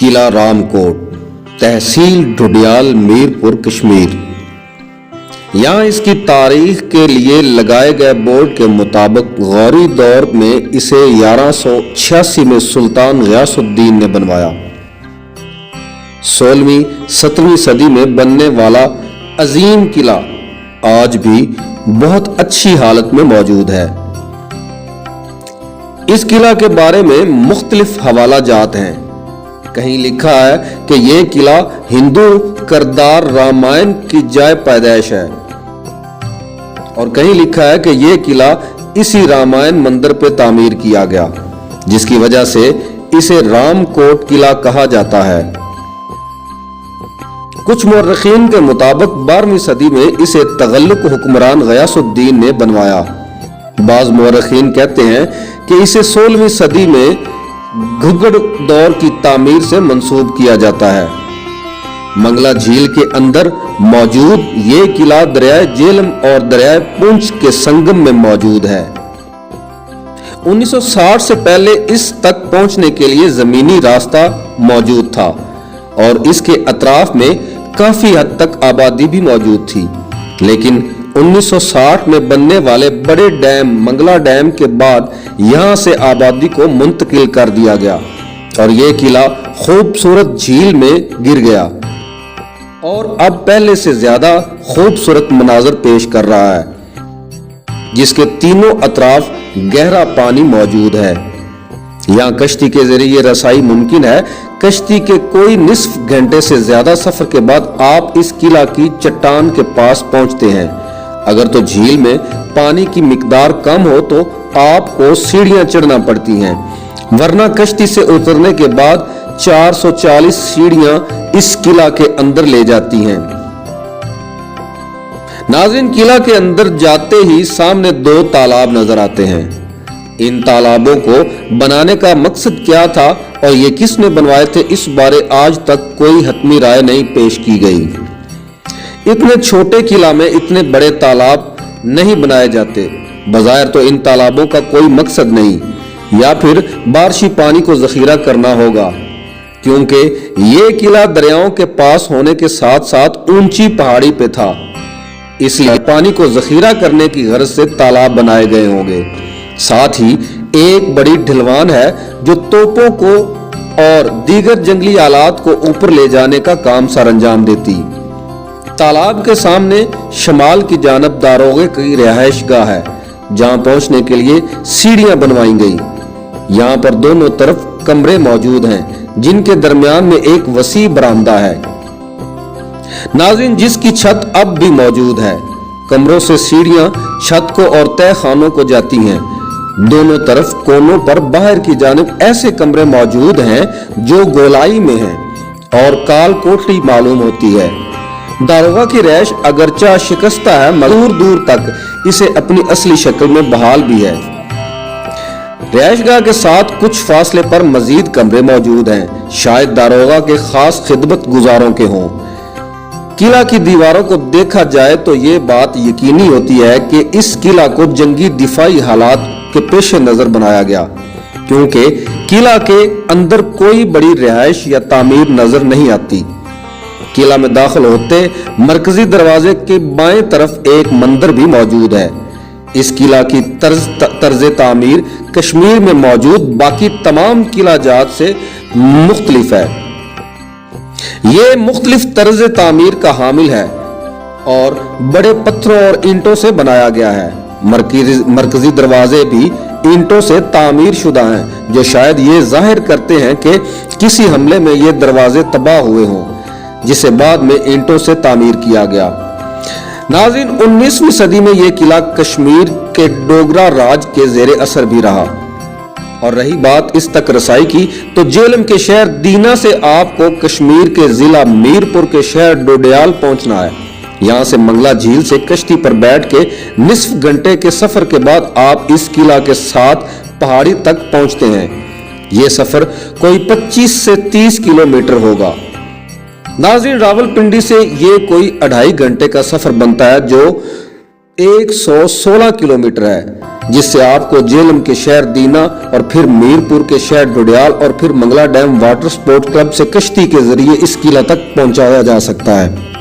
किला रामकोट, तहसील ढुडियाल, मीरपुर, कश्मीर। यहाँ इसकी तारीख के लिए लगाए गए बोर्ड के मुताबिक गौरी दौर में इसे 1186 में सुल्तान गयासुद्दीन ने बनवाया। 16वीं-17वीं सदी में बनने वाला अजीम किला आज भी बहुत अच्छी हालत में मौजूद है। इस किला के बारे में मुख्तलिफ हवाला जात हैं। कहीं लिखा है कि यह किला हिंदू किरदार रामायण की जाय पैदाइश है और कहीं लिखा है कि यह किला इसी रामायण मंदिर पे तामीर किया गया, जिसकी वजह से इसे रामकोट किला कहा जाता है। कुछ मुर्रिखीन के मुताबिक 12वीं सदी में इसे तगल्लुक हुक्मरान गयासुद्दीन ने बनवाया। बाज मुर्रिखीन कहते हैं कि इसे 16वीं सदी में घुग्गड़ दौर की तामीर से मंसूब किया जाता है। मंगला झील के अंदर मौजूद ये किला दरियाए झेलम और दरियाए पुंछ के संगम में मौजूद है। 1960 से पहले इस तक पहुंचने के लिए जमीनी रास्ता मौजूद था और इसके अतराफ में काफी हद तक आबादी भी मौजूद थी, लेकिन 1960 में बनने वाले बड़े डैम मंगला डैम के बाद यहां से आबादी को मुंतकिल कर दिया गया और यह किला खूबसूरत झील में गिर गया और अब पहले से ज्यादा खूबसूरत मनाजर पेश कर रहा है, जिसके तीनों अतराफ गहरा पानी मौजूद है। यहाँ कश्ती के जरिए रसाई मुमकिन है। कश्ती के कोई निस्फ घंटे से ज्यादा सफर के बाद आप इस किला की चट्टान के पास पहुंचते हैं। अगर तो झील में पानी की मिकदार कम हो तो आपको सीढ़ियां चढ़ना पड़ती हैं, वरना कश्ती से उतरने के बाद 440 सीढ़ियां इस किला के अंदर ले जाती हैं। नाज़रीन, किला के अंदर जाते ही सामने 2 तालाब नजर आते हैं। इन तालाबों को बनाने का मकसद क्या था और ये किसने बनवाए थे, इस बारे आज तक कोई हतमी राय नहीं पेश की गई। इतने छोटे किला में इतने बड़े तालाब नहीं बनाए जाते। बज़ाहिर तो इन तालाबों का कोई मकसद नहीं, या फिर बारिशी पानी को जखीरा करना होगा, क्योंकि ये किला दरियाओं के पास होने के साथ साथ ऊंची पहाड़ी पे था, इसलिए पानी को जखीरा करने की गर्ज से तालाब बनाए गए होंगे। साथ ही एक बड़ी ढलवान है जो तोपों को और दीगर जंगली आलात को ऊपर ले जाने का काम सरअंजाम देती। तालाब के सामने शमाल की जानब दारोगे की रिहाइश गाह है, जहां पहुंचने के लिए सीढ़ियां बनवाई गई। यहाँ पर दोनों तरफ कमरे मौजूद हैं, जिनके दरमियान में एक वसी बरामदा है। नाज़रीन, जिसकी छत अब भी मौजूद है। कमरों से सीढ़ियां छत को और तय खानों को जाती हैं। दोनों तरफ कोनों पर बाहर की जानिब ऐसे कमरे मौजूद हैं जो गोलाई में हैं और काल कोठरी मालूम होती है। दारोगा की रैश अगरचा शिकस्ता है, मगर दूर तक इसे अपनी असली शक्ल में बहाल भी है। रैशगाह के साथ कुछ फासले पर मजीद कमरे मौजूद हैं, शायद दारोगा के खास खिदमत गुजारों के हों। किला की दीवारों को देखा जाए तो ये बात यकीनी होती है कि इस किला को जंगी दिफाई हालात के पेश नजर बनाया गया, क्योंकि किला के अंदर कोई बड़ी रिहाइश या तामीर नजर नहीं आती। किला में दाखिल होते मरकजी दरवाजे के बाएं तरफ एक मंदिर भी मौजूद है। इस किला की तर्ज तामीर कश्मीर में मौजूद बाकी तमाम किला जात से मुख्तलिफ है। ये मुख्तलिफ तर्ज तामीर का हामिल है और बड़े पत्थरों और ईंटों से बनाया गया है। मरकजी दरवाजे भी ईंटों से तामीर शुदा हैं, जो शायद ये जाहिर करते हैं कि किसी हमले में ये दरवाजे तबाह हुए हों, जिसे बाद में ईंटों से तामीर किया गया। नाज़रीन, 19वीं सदी में यह किला कश्मीर के डोगरा राज के जेर असर भी रहा। और रही बात इस तक रसाई की, तो झेलम के शहर दीना से आपको कश्मीर के जिला मीरपुर के शहर ढुडियाल पहुंचना है। यहाँ से मंगला झील से कश्ती पर बैठ के निस्फ घंटे के सफर के बाद आप इस किला के साथ पहाड़ी तक पहुंचते हैं। यह सफर कोई 25 से 30 किलोमीटर होगा। नाज़रीन, रावलपिंडी से ये कोई 2.5 घंटे का सफर बनता है, जो 116 किलोमीटर है, जिससे आपको झेलम के शहर दीना और फिर मीरपुर के शहर डोडियाल और फिर Mangla dam water sport club से कश्ती के जरिए इस किला तक पहुंचाया जा सकता है।